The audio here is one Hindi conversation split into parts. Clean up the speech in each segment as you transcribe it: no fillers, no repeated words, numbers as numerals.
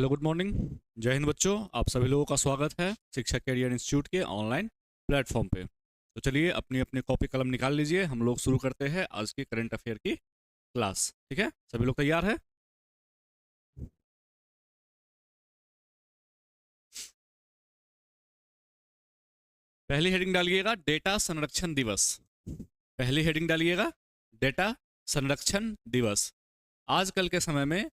Hello, good morning. जय हिंद बच्चों, आप सभी लोगों का स्वागत है शिक्षा कैरियर इंस्टीट्यूट के ऑनलाइन प्लेटफॉर्म पे। तो चलिए अपनी अपनी कॉपी कलम निकाल लीजिए, हम लोग शुरू करते हैं आज की करंट अफेयर की क्लास। ठीक है, सभी लोग तैयार है? पहली हेडिंग डालिएगा डेटा संरक्षण दिवस। पहली हेडिंग डालिएगा डेटा संरक्षण दिवस। आजकल के समय में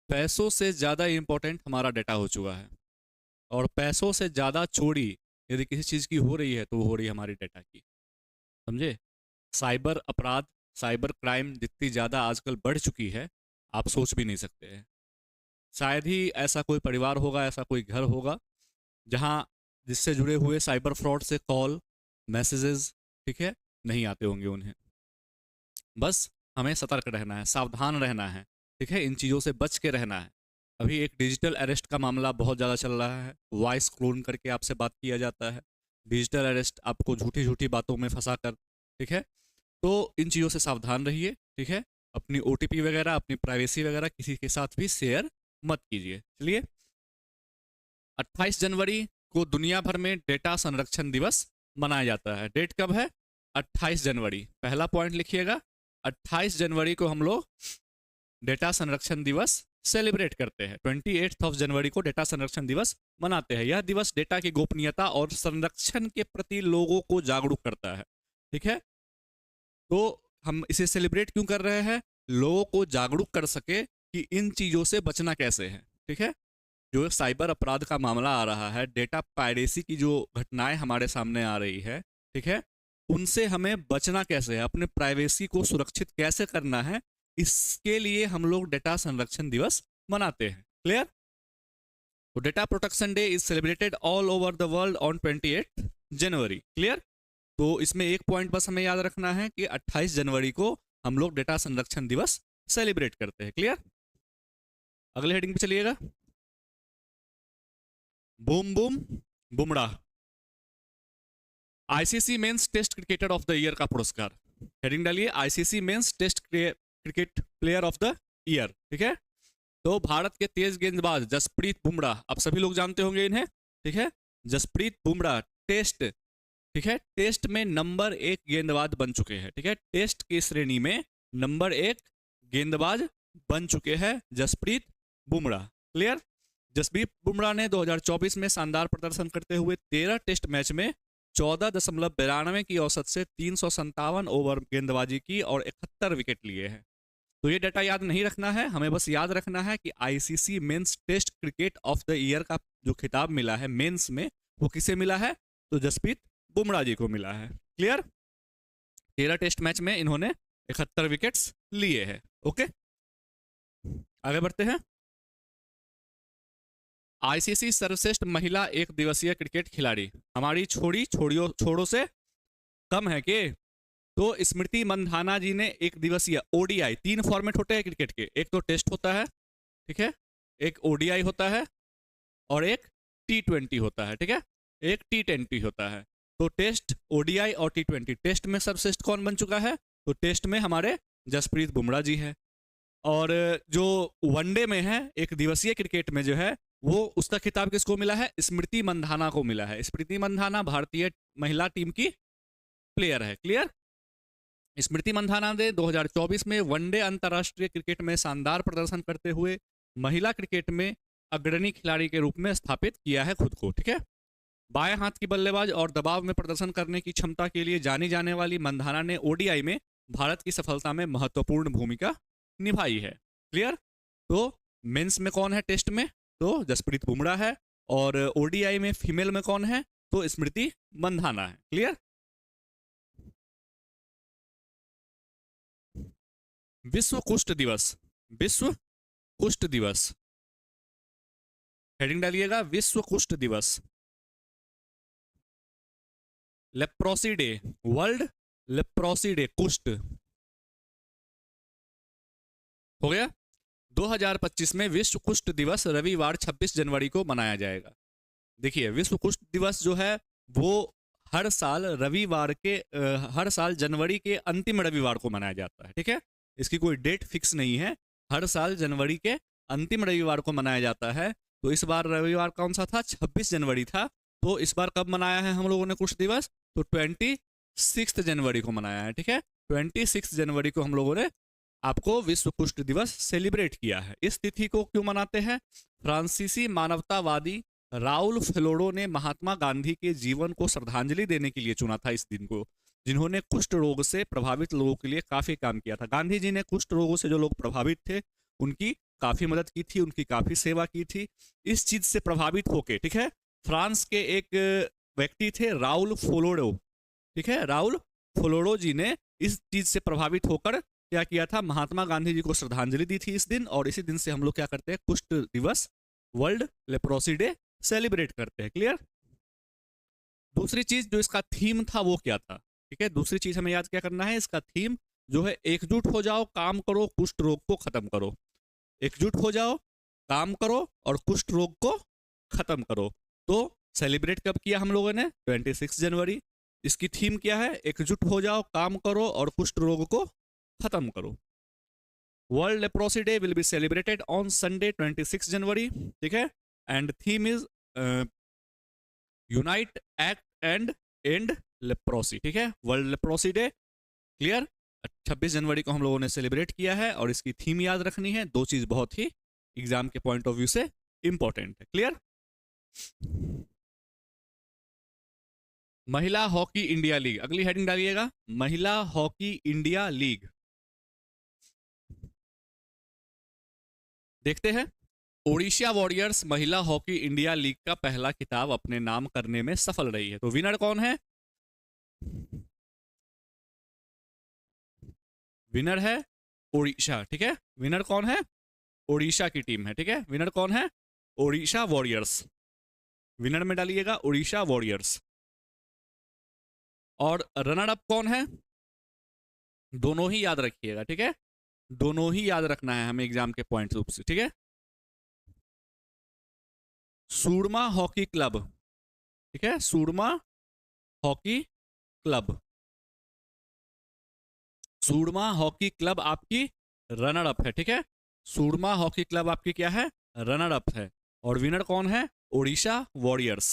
पैसों से ज़्यादा इम्पोर्टेंट हमारा डेटा हो चुका है, और पैसों से ज़्यादा चोरी यदि किसी चीज़ की हो रही है तो वो हो रही है हमारी डेटा की। समझे? साइबर अपराध, साइबर क्राइम जितनी ज़्यादा आजकल बढ़ चुकी है, आप सोच भी नहीं सकते हैं। शायद ही ऐसा कोई परिवार होगा, ऐसा कोई घर होगा जहाँ जिससे जुड़े हुए साइबर फ्रॉड से कॉल, मैसेजेस, ठीक है, नहीं आते होंगे उन्हें। बस हमें सतर्क रहना है, सावधान रहना है, ठीक है, इन चीज़ों से बच के रहना है। अभी एक डिजिटल अरेस्ट का मामला बहुत ज़्यादा चल रहा है। वॉइस क्लोन करके आपसे बात किया जाता है। डिजिटल अरेस्ट, आपको झूठी झूठी बातों में फंसा कर, ठीक है। तो इन चीज़ों से सावधान रहिए, ठीक है। अपनी ओटीपी वगैरह, अपनी प्राइवेसी वगैरह किसी के साथ भी शेयर मत कीजिए। चलिए, 28 जनवरी को दुनिया भर में डेटा संरक्षण दिवस मनाया जाता है। डेट कब है? 28 जनवरी। पहला पॉइंट लिखिएगा, 28 जनवरी को हम लोग डेटा संरक्षण दिवस सेलिब्रेट करते हैं। 28 जनवरी को डेटा संरक्षण दिवस मनाते हैं। यह दिवस डेटा की गोपनीयता और संरक्षण के प्रति लोगों को जागरूक करता है, ठीक है। तो हम इसे सेलिब्रेट क्यों कर रहे हैं? लोगों को जागरूक कर सके कि इन चीज़ों से बचना कैसे है, ठीक है। जो साइबर अपराध का मामला आ रहा है, डेटा पायरेसी की जो घटनाएं हमारे सामने आ रही है, ठीक है, उनसे हमें बचना कैसे है, अपने प्राइवेसी को सुरक्षित कैसे करना है, इसके लिए हम लोग डेटा संरक्षण दिवस मनाते हैं। क्लियर? तो data protection day is celebrated all over the world on 28 January. Clear? तो इसमें एक पॉइंट बस हमें याद रखना है कि 28 जनवरी को हम लोग डेटा संरक्षण दिवस सेलिब्रेट करते हैं। क्लियर? अगले हेडिंग पे चलिएगा। Boom boom Bumrah, ICC men's test cricketer of the year का पुरस्कार। हेडिंग डालिए, ICC men's test cricket player of the year, ठीक है। तो भारत के तेज गेंदबाज जसप्रीत बुमराह, आप सभी लोग जानते होंगे इन्हें, ठीक है। जसप्रीत बुमराह टेस्ट, ठीक है, टेस्ट में नंबर 1 गेंदबाज बन चुके हैं, ठीक है। टेस्ट की श्रेणी में नंबर 1 गेंदबाज बन चुके हैं जसप्रीत बुमराह। क्लियर? जसप्रीत बुमराह ने 2024 में शानदार प्रदर्शन करते हुए 13 टेस्ट मैच में 14.92 की औसत से 357 ओवर गेंदबाजी की और 71 विकेट लिए हैं। तो ये डाटा याद नहीं रखना है, हमें बस याद रखना है कि ICC men's test cricket of the year का जो खिताब मिला है मेंस में, वो किसे मिला है? तो जसप्रीत बुमराह जी को मिला है। क्लियर? 13 टेस्ट मैच में इन्होंने 71 विकेट्स लिए हैं। ओके, आगे बढ़ते हैं। आईसीसी सर्वश्रेष्ठ महिला एक दिवसीय क्रिकेट खिलाड़ी, हमारी छोड़ों से कम है के? तो स्मृति मंधाना जी ने एक दिवसीय ओडीआई, 3 फॉर्मेट होते हैं क्रिकेट के, एक तो टेस्ट होता है, ठीक है, एक ओडीआई होता है और एक T20 होता है, ठीक है, एक T20 होता है। तो टेस्ट, ओडीआई और T20, टेस्ट में सर्वश्रेष्ठ कौन बन चुका है? तो टेस्ट में हमारे जसप्रीत बुमराह जी है। और जो वनडे में है, एक दिवसीय क्रिकेट में जो है, वो उसका खिताब किसको मिला है? स्मृति मंधाना को मिला है। स्मृति मंधाना भारतीय महिला टीम की प्लेयर है। क्लियर? स्मृति मंधाना ने 2024 में वनडे अंतर्राष्ट्रीय क्रिकेट में शानदार प्रदर्शन करते हुए महिला क्रिकेट में अग्रणी खिलाड़ी के रूप में स्थापित किया है खुद को, ठीक है। बाएं हाथ की बल्लेबाज और दबाव में प्रदर्शन करने की क्षमता के लिए जानी जाने वाली मंधाना ने ओडीआई में भारत की सफलता में महत्वपूर्ण भूमिका निभाई है। क्लियर? तो मेंस में कौन है टेस्ट में? तो जसप्रीत बुमराह है। और ओडीआई में फीमेल में कौन है? तो स्मृति मंधाना है। क्लियर? विश्व कुष्ठ दिवस, विश्व कुष्ठ दिवस, हेडिंग डालिएगा, विश्व कुष्ठ दिवस। Leprosy day, world leprosy day, कुष्ठ हो गया। 2025 में विश्व कुष्ठ दिवस रविवार 26 जनवरी को मनाया जाएगा। देखिए, विश्व कुष्ठ दिवस जो है वो हर साल रविवार के हर साल जनवरी के अंतिम रविवार को मनाया जाता है, ठीक है। इसकी कोई डेट फिक्स नहीं है, हर साल जनवरी के अंतिम रविवार को मनाया जाता है। तो इस बार रविवार कौन सा था, 26 जनवरी था। तो इस बार कब मनाया है हम लोगों ने कुष्ठ दिवस, तो 26 जनवरी को मनाया है, ठीक है। 26 जनवरी को हम लोगों ने आपको विश्व कुष्ठ दिवस सेलिब्रेट किया है। इस तिथि को क्यों मनाते हैं, फ्रांसीसी मानवतावादी राउल फ्लोरो ने महात्मा गांधी के जीवन को श्रद्धांजलि देने के लिए चुना था इस दिन को, जिन्होंने कुष्ठ रोग से प्रभावित लोगों के लिए काफी काम किया था। गांधी जी ने कुष्ठ रोगों से जो लोग प्रभावित थे उनकी काफी मदद की थी, उनकी काफी सेवा की थी। इस चीज से प्रभावित होके, ठीक है, फ्रांस के एक व्यक्ति थे राउल फ्लोरो, ठीक है, राउल फ्लोरो जी ने इस चीज से प्रभावित होकर क्या किया था, महात्मा गांधी जी को श्रद्धांजलि दी थी इस दिन, और इसी दिन से हम लोग क्या करते हैं, कुष्ठ दिवस, वर्ल्ड लेप्रोसी डे सेलिब्रेट करते हैं। क्लियर। दूसरी चीज जो इसका थीम था वो क्या था, ठीक है, दूसरी चीज हमें याद क्या करना है, इसका थीम जो है एकजुट हो जाओ, काम करो, कुष्ठ रोग को खत्म करो। एकजुट हो जाओ, काम करो और कुष्ठ रोग को खत्म करो। तो सेलिब्रेट कब किया हम लोगों ने, 26 जनवरी। इसकी थीम क्या है, एकजुट हो जाओ, काम करो और कुष्ठ रोग को खत्म करो। World leprosy day will be celebrated on Sunday 26 जनवरी, ठीक है, and theme is unite act and and leprosy, ठीक है, वर्ल्ड लेप्रोसी डे। क्लियर। 26 जनवरी को हम लोगों ने सेलिब्रेट किया है और इसकी थीम याद रखनी है। दो चीज बहुत ही एग्जाम के पॉइंट ऑफ व्यू से इंपॉर्टेंट है। क्लियर। महिला हॉकी इंडिया लीग, अगली हेडिंग डालिएगा, महिला हॉकी इंडिया लीग। देखते हैं, ओडिशा वॉरियर्स महिला हॉकी इंडिया लीग का पहला खिताब अपने नाम करने में सफल रही है। तो विनर कौन है, विनर है ओडिशा, ठीक है, विनर कौन है, ओडिशा की टीम है, ठीक है, विनर कौन है, ओडिशा वॉरियर्स। विनर में डालिएगा ओडिशा वॉरियर्स। और रनर अप कौन है, दोनों ही याद रखिएगा, ठीक है, दोनों ही याद रखना है हमें एग्जाम के पॉइंट रूप से, ठीक है। सूरमा हॉकी क्लब, ठीक है, सूरमा हॉकी क्लब, सूरमा हॉकी क्लब आपकी रनर अप है, ठीक है, सूरमा हॉकी क्लब आपकी क्या है, रनर अप है। और विनर कौन है, ओडिशा वॉरियर्स।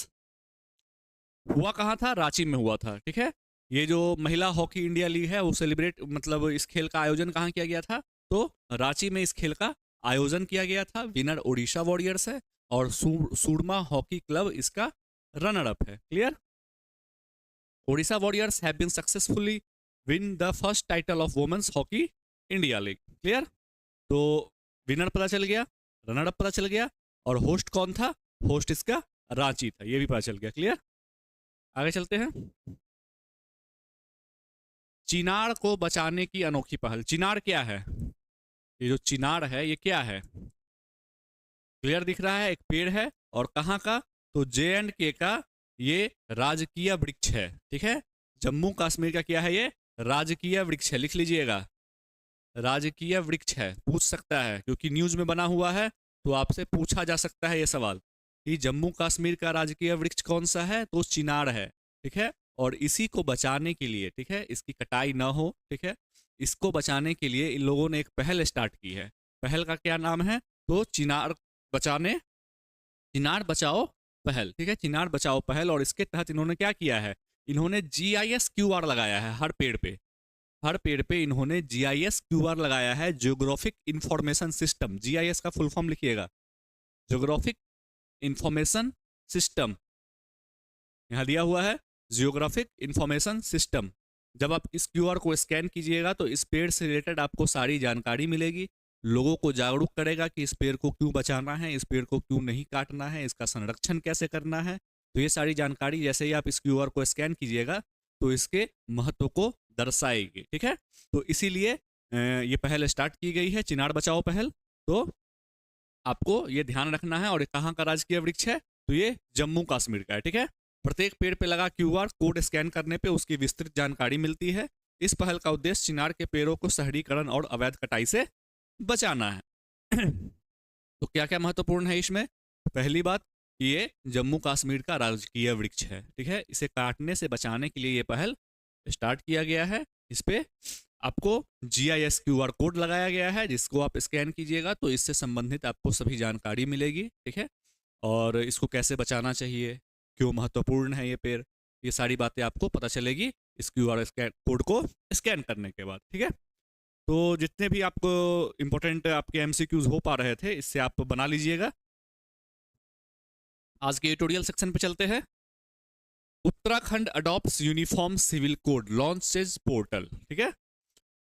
हुआ कहाँ था, रांची में हुआ था, ठीक है। ये जो महिला हॉकी इंडिया लीग है वो सेलिब्रेट मतलब इस खेल का आयोजन कहाँ किया गया था, तो रांची में इस खेल का आयोजन किया गया था। विनर ओडिशा वॉरियर्स है और सूरमा हॉकी क्लब इसका रनर अप है। Clear. Odisha Warriors have been successfully win the first title of women's hockey India league. Clear. तो विनर पता चल गया, रनर अप पता चल गया, और होस्ट कौन था, होस्ट इसका रांची था, ये भी पता चल गया। क्लियर। आगे चलते हैं। चिनार को बचाने की अनोखी पहल। चिनार क्या है, ये जो चिनार है ये क्या है, क्लियर दिख रहा है, एक पेड़ है, और कहाँ का, तो J&K का ये राजकीय वृक्ष है, ठीक है, जम्मू कश्मीर का क्या है, ये राजकीय वृक्ष है, लिख लीजिएगा, राजकीय वृक्ष है। पूछ सकता है क्योंकि न्यूज में बना हुआ है, तो आपसे पूछा जा सकता है ये सवाल कि जम्मू कश्मीर का राजकीय वृक्ष कौन सा है, तो चिनार है, ठीक है। और इसी को बचाने के लिए, ठीक है, इसकी कटाई ना हो, ठीक है, इसको बचाने के लिए इन लोगों ने एक पहल स्टार्ट की है। पहल का क्या नाम है, तो चिनार बचाने, चिनार बचाओ पहल, ठीक है, चिनार बचाओ पहल। और इसके तहत इन्होंने क्या किया है, इन्होंने GIS QR लगाया है हर पेड़ पे, हर पेड़ पे इन्होंने GIS QR लगाया है, जियोग्राफिक इंफॉर्मेशन सिस्टम। GIS का फुल फॉर्म लिखिएगा, जियोग्राफिक इंफॉर्मेशन सिस्टम, यहां दिया हुआ है जियोग्राफिक इंफॉर्मेशन सिस्टम। जब आप इस QR को स्कैन कीजिएगा तो इस पेड़ से रिलेटेड आपको सारी जानकारी मिलेगी, लोगों को जागरूक करेगा कि इस पेड़ को क्यों बचाना है, इस पेड़ को क्यों नहीं काटना है, इसका संरक्षण कैसे करना है। तो ये सारी जानकारी जैसे ही आप इस QR को स्कैन कीजिएगा तो इसके महत्व को दर्शाएगी, ठीक है। तो इसीलिए ये पहल स्टार्ट की गई है, चिनार बचाओ पहल। तो आपको ये ध्यान रखना है। और कहाँ का राजकीय वृक्ष है, तो ये जम्मू कश्मीर का है, ठीक है। प्रत्येक पेड़ पे लगा QR कोड स्कैन करने पे उसकी विस्तृत जानकारी मिलती है। इस पहल का उद्देश्य चिनार के पेड़ों को शहरीकरण और अवैध कटाई से बचाना है। तो क्या क्या महत्वपूर्ण है इसमें, पहली बात ये जम्मू कश्मीर का राजकीय वृक्ष है, ठीक है, इसे काटने से बचाने के लिए ये पहल स्टार्ट किया गया है। इस पे आपको GIS QR कोड लगाया गया है जिसको आप स्कैन कीजिएगा तो इससे संबंधित आपको सभी जानकारी मिलेगी, ठीक है। और इसको कैसे बचाना चाहिए, क्यों महत्वपूर्ण है ये पेड़, ये सारी बातें आपको पता चलेगी इस क्यूआर कोड को स्कैन करने के बाद। ठीक है, तो जितने भी आपको इंपॉर्टेंट आपके एमसीक्यूज हो पा रहे थे इससे आप बना लीजिएगा। आज के ट्यूटोरियल सेक्शन पे चलते हैं। Uttarakhand adopts uniform civil code launches portal. ठीक है,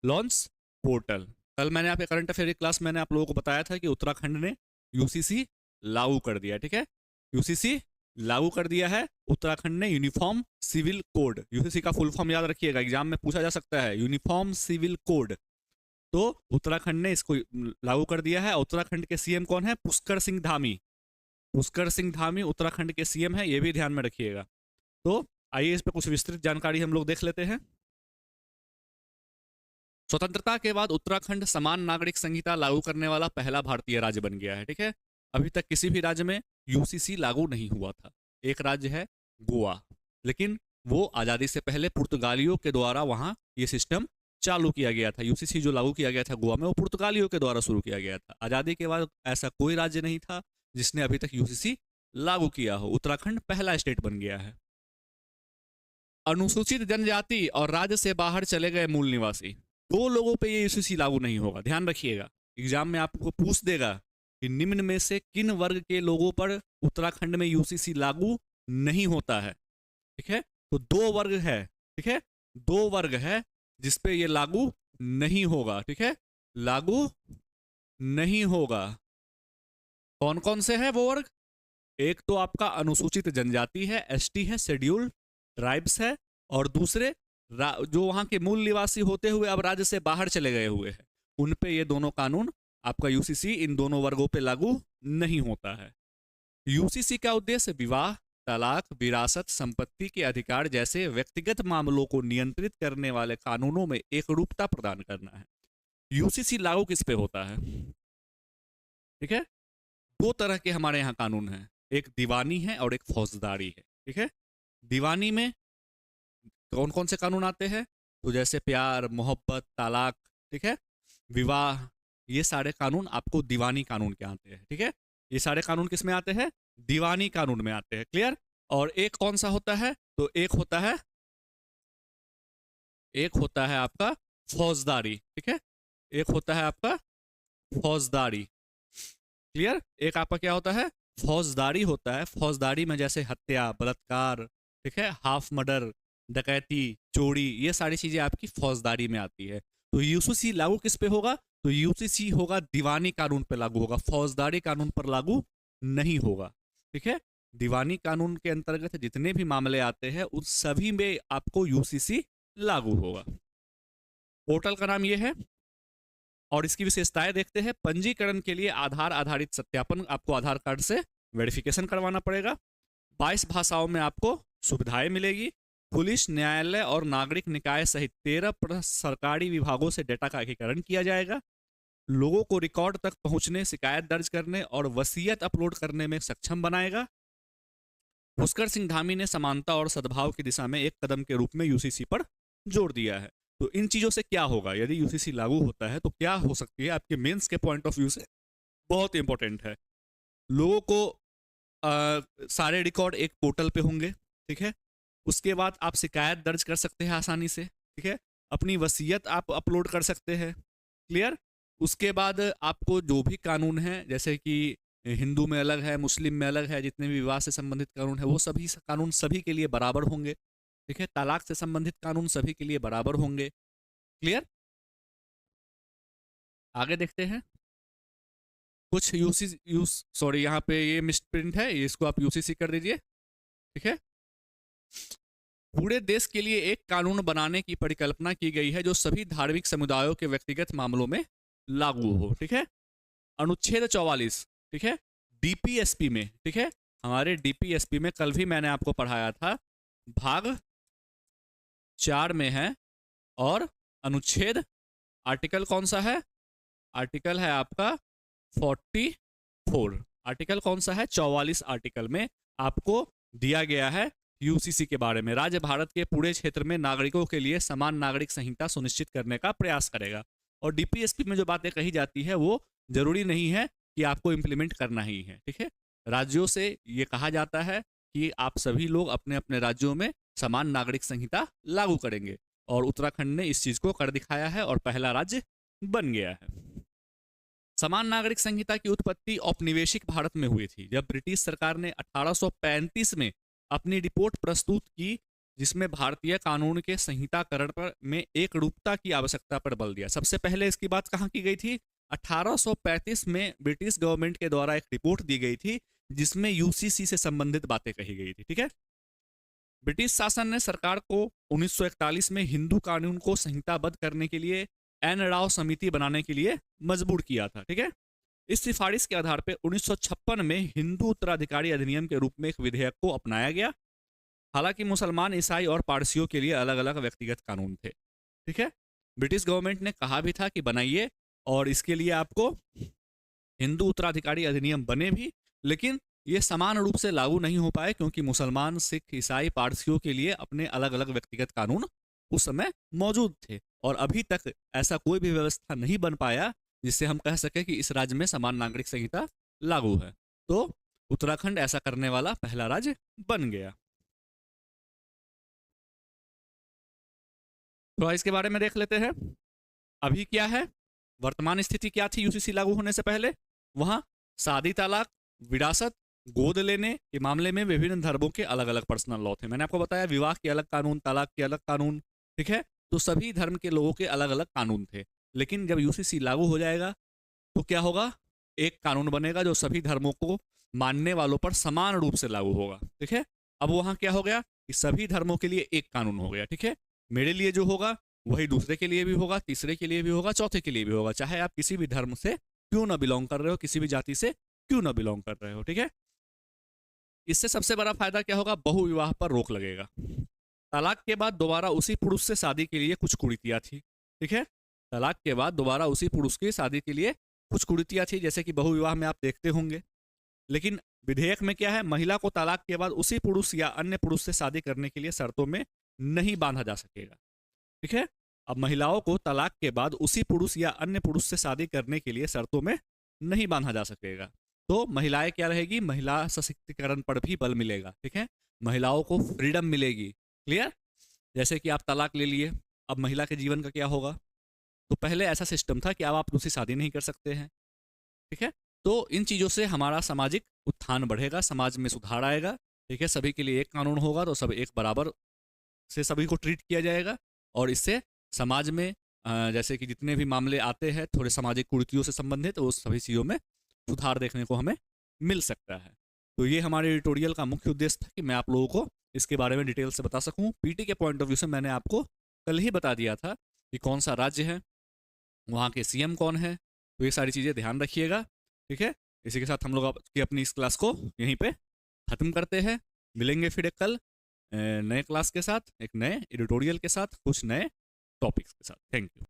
लॉन्च पोर्टल। कल मैंने आपके करंट अफेयर क्लास मैंने आप लोगों को बताया था कि उत्तराखंड ने यूसीसी लागू कर दिया। ठीक है, यूसीसी लागू कर दिया है उत्तराखंड ने यूनिफॉर्म सिविल कोड। यूसीसी का फुल फॉर्म याद रखिएगा, एग्जाम में पूछा जा सकता है, यूनिफॉर्म सिविल कोड। तो उत्तराखंड ने इसको लागू कर दिया है। उत्तराखंड के सीएम कौन है? पुष्कर सिंह धामी। पुष्कर सिंह धामी उत्तराखंड के सीएम है, ये भी ध्यान में रखिएगा। तो आइए इस पर कुछ विस्तृत जानकारी हम लोग देख लेते हैं। स्वतंत्रता के बाद उत्तराखंड समान नागरिक संहिता लागू करने वाला पहला भारतीय राज्य बन गया है। ठीक है, अभी तक किसी भी राज्य में यूसीसी लागू नहीं हुआ था। एक राज्य है गोवा, लेकिन वो आज़ादी से पहले पुर्तगालियों के द्वारा वहाँ ये सिस्टम चालू किया गया था। यूसीसी जो लागू किया गया था गोवा में, वो पुर्तगालियों के द्वारा शुरू किया गया था। आज़ादी के बाद ऐसा कोई राज्य नहीं था जिसने अभी तक यूसीसी लागू किया हो। उत्तराखंड पहला स्टेट बन गया है। अनुसूचित जनजाति और राज्य से बाहर चले गए मूल निवासी, दो लोगों पे ये यूसीसी लागू नहीं होगा। ध्यान रखिएगा, एग्जाम में आपको पूछ देगा कि निम्न में से किन वर्ग के लोगों पर उत्तराखंड में यूसीसी लागू नहीं होता है। ठीक है, तो दो वर्ग है। ठीक है, दो वर्ग है जिसपे ये लागू नहीं होगा। ठीक है, लागू नहीं होगा। कौन कौन से है वो वर्ग? एक तो आपका अनुसूचित जनजाति है, एसटी है, शेड्यूल्ड ट्राइब्स है, और दूसरे जो वहां के मूल निवासी होते हुए अब राज्य से बाहर चले गए हुए हैं, उन पे ये दोनों कानून आपका यूसीसी इन दोनों वर्गों पे लागू नहीं होता है। यूसीसी का उद्देश्य विवाह, तलाक, विरासत, संपत्ति के अधिकार जैसे व्यक्तिगत मामलों को नियंत्रित करने वाले कानूनों में एकरूपता प्रदान करना है। यूसीसी लागू किस पे होता है? ठीक है, दो तरह के हमारे यहाँ कानून हैं, एक दीवानी है और एक फौजदारी है। ठीक है, दीवानी में कौन कौन से कानून आते हैं? तो जैसे प्यार, मोहब्बत, तलाक, ठीक है, विवाह, ये सारे कानून आपको दीवानी कानून के आते हैं। ठीक है, ये सारे कानून किस में आते हैं? दीवानी कानून में आते हैं। क्लियर? और एक कौन सा होता है? तो एक होता है आपका फौजदारी। ठीक है, एक होता है आपका फौजदारी। क्लियर? एक आपका क्या होता है? फौजदारी होता है। फौजदारी में जैसे हत्या, बलात्कार, ठीक है, हाफ मर्डर, डकैती, चोरी, ये सारी चीजें आपकी फौजदारी में आती है। तो यूसीसी लागू किस पे होगा? तो यूसीसी होगा दीवानी कानून पे लागू होगा, फौजदारी कानून पर लागू नहीं होगा। ठीक है, दीवानी कानून के अंतर्गत जितने भी मामले आते हैं उन सभी में आपको यूसीसी लागू होगा। पोर्टल का नाम ये है और इसकी विशेषताएं देखते हैं। पंजीकरण के लिए आधार आधारित सत्यापन, आपको आधार कार्ड से वेरिफिकेशन करवाना पड़ेगा। 22 भाषाओं में आपको सुविधाएं मिलेगी। पुलिस, न्यायालय और नागरिक निकाय सहित 13 सरकारी विभागों से डेटा का एकीकरण किया जाएगा। लोगों को रिकॉर्ड तक पहुंचने, शिकायत दर्ज करने और वसीयत अपलोड करने में सक्षम बनाएगा। पुष्कर सिंह धामी ने समानता और सद्भाव की दिशा में एक कदम के रूप में यूसीसी पर जोर दिया है। तो इन चीजों से क्या होगा यदि यूसीसी लागू होता है, तो क्या हो सकती है आपके मेंस के पॉइंट ऑफ व्यू से बहुत इंपॉर्टेंट है। लोगों को सारे रिकॉर्ड एक पोर्टल पे होंगे। ठीक है, उसके बाद आप शिकायत दर्ज कर सकते हैं आसानी से। ठीक है, अपनी वसीयत आप अपलोड कर सकते हैं। क्लियर? उसके बाद आपको जो भी कानून है, जैसे कि हिंदू में अलग है, मुस्लिम में अलग है, जितने भी विवाह से संबंधित कानून है वो सभी कानून सभी के लिए बराबर होंगे। ठीक है, तलाक से संबंधित कानून सभी के लिए बराबर होंगे। क्लियर? आगे देखते हैं। कुछ सॉरी यहाँ पे ये मिसप्रिंट है, इसको आप यूसीसी कर दीजिए। ठीक है, पूरे देश के लिए एक कानून बनाने की परिकल्पना की गई है जो सभी धार्मिक समुदायों के व्यक्तिगत मामलों में लागू हो। ठीक है, अनुच्छेद 44। ठीक है, डीपीएसपी में, ठीक है, हमारे डीपीएसपी में कल भी मैंने आपको पढ़ाया था, भाग 4 में है। और अनुच्छेद आर्टिकल कौन सा है? आर्टिकल है आपका 44। आर्टिकल कौन सा है? 44 आर्टिकल में आपको दिया गया है यूसीसी के बारे में। राज्य भारत के पूरे क्षेत्र में नागरिकों के लिए समान नागरिक संहिता सुनिश्चित करने का प्रयास करेगा। और डीपीएसपी में जो बातें कही जाती है वो जरूरी नहीं है कि आपको इंप्लीमेंट करना ही है। ठीक है, राज्यों से ये कहा जाता है कि आप सभी लोग अपने अपने राज्यों में समान नागरिक संहिता लागू करेंगे, और उत्तराखंड ने इस चीज को कर दिखाया है और पहला राज्य बन गया है। समान नागरिक संहिता की उत्पत्ति औपनिवेशिक भारत में हुई थी, जब ब्रिटिश सरकार ने 1835 में अपनी रिपोर्ट प्रस्तुत की, जिसमें भारतीय कानून के संहिताकरण पर में एक रूपता की आवश्यकता पर बल दिया। सबसे पहले इसकी बात कहाँ की गई थी? 1835 में ब्रिटिश गवर्नमेंट के द्वारा एक रिपोर्ट दी गई थी, जिसमें यूसीसी से संबंधित बातें कही गई थी। ठीक है, ब्रिटिश शासन ने सरकार को 1941 में हिंदू कानून को संहिताबद्ध करने के लिए एन राव समिति बनाने के लिए मजबूर किया था। ठीक है, इस सिफारिश के आधार पर 1956 में हिंदू उत्तराधिकारी अधिनियम के रूप में एक विधेयक को अपनाया गया। हालांकि मुसलमान, ईसाई और पारसियों के लिए अलग अलग व्यक्तिगत कानून थे। ठीक है, ब्रिटिश गवर्नमेंट ने कहा भी था कि बनाइए, और इसके लिए आपको हिंदू उत्तराधिकारी अधिनियम बने भी, लेकिन ये समान रूप से लागू नहीं हो पाए, क्योंकि मुसलमान, सिख, ईसाई, पारसियों के लिए अपने अलग अलग व्यक्तिगत कानून उस समय मौजूद थे, और अभी तक ऐसा कोई भी व्यवस्था नहीं बन पाया जिससे हम कह सके कि इस राज्य में समान नागरिक संहिता लागू है। तो उत्तराखंड ऐसा करने वाला पहला राज्य बन गया। तो इसके बारे में देख लेते हैं। अभी क्या है, वर्तमान स्थिति क्या थी यूसीसी लागू होने से पहले? वहां शादी, तलाक, विरासत, गोद लेने के मामले में विभिन्न धर्मों के अलग अलग पर्सनल लॉ थे। मैंने आपको बताया विवाह के अलग कानून, तलाक के अलग कानून। ठीक है, तो सभी धर्म के लोगों के अलग अलग कानून थे। लेकिन जब यूसीसी लागू हो जाएगा तो क्या होगा? एक कानून बनेगा जो सभी धर्मों को मानने वालों पर समान रूप से लागू होगा। ठीक है, अब वहां क्या हो गया कि सभी धर्मों के लिए एक कानून हो गया। ठीक है, मेरे लिए जो होगा वही दूसरे के लिए भी होगा, तीसरे के लिए भी होगा, चौथे के लिए भी होगा, चाहे आप किसी भी धर्म से क्यों ना बिलोंग कर रहे हो, किसी भी जाति से क्यों ना बिलोंग कर रहे हो। ठीक है, इससे सबसे बड़ा फायदा क्या होगा? बहुविवाह पर रोक लगेगा। तलाक के बाद दोबारा उसी पुरुष से शादी के लिए कुछ कुरीतियां थी। ठीक है, तलाक के बाद दोबारा उसी पुरुष की शादी के लिए कुछ कुरीतियां थी, जैसे कि बहुविवाह में आप देखते होंगे। लेकिन विधेयक में क्या है? महिला को तलाक के बाद उसी पुरुष या अन्य पुरुष से शादी करने के लिए शर्तों में नहीं बांधा जा सकेगा। ठीक है, अब महिलाओं को तलाक के बाद उसी पुरुष या अन्य पुरुष से शादी करने के लिए शर्तों में नहीं बांधा जा सकेगा। तो महिलाएं क्या रहेगी? महिला सशक्तिकरण पर भी बल मिलेगा। ठीक है, महिलाओं को फ्रीडम मिलेगी। क्लियर? जैसे कि आप तलाक ले लिए, अब महिला के जीवन का क्या होगा? तो पहले ऐसा सिस्टम था कि अब आप दूसरी शादी नहीं कर सकते हैं। ठीक है, तो इन चीज़ों से हमारा सामाजिक उत्थान बढ़ेगा, समाज में सुधार आएगा। ठीक है, सभी के लिए एक कानून होगा तो सब एक बराबर से सभी को ट्रीट किया जाएगा, और इससे समाज में जैसे कि जितने भी मामले आते हैं थोड़े सामाजिक कुरीतियों से संबंधित, वो सभी चीज़ों में सुधार देखने को हमें मिल सकता है। तो ये हमारे एडिटोरियल का मुख्य उद्देश्य था कि मैं आप लोगों को इसके बारे में डिटेल से बता सकूं। पीटी के पॉइंट ऑफ व्यू से मैंने आपको कल ही बता दिया था कि कौन सा राज्य है, वहाँ के सीएम कौन है, तो ये सारी चीज़ें ध्यान रखिएगा। ठीक है, इसी के साथ हम लोग की अपनी इस क्लास को यहीं पे ख़त्म करते हैं। मिलेंगे फिर एक कल नए क्लास के साथ, एक नए एडिटोरियल के साथ, कुछ नए टॉपिक्स के साथ। Thank you.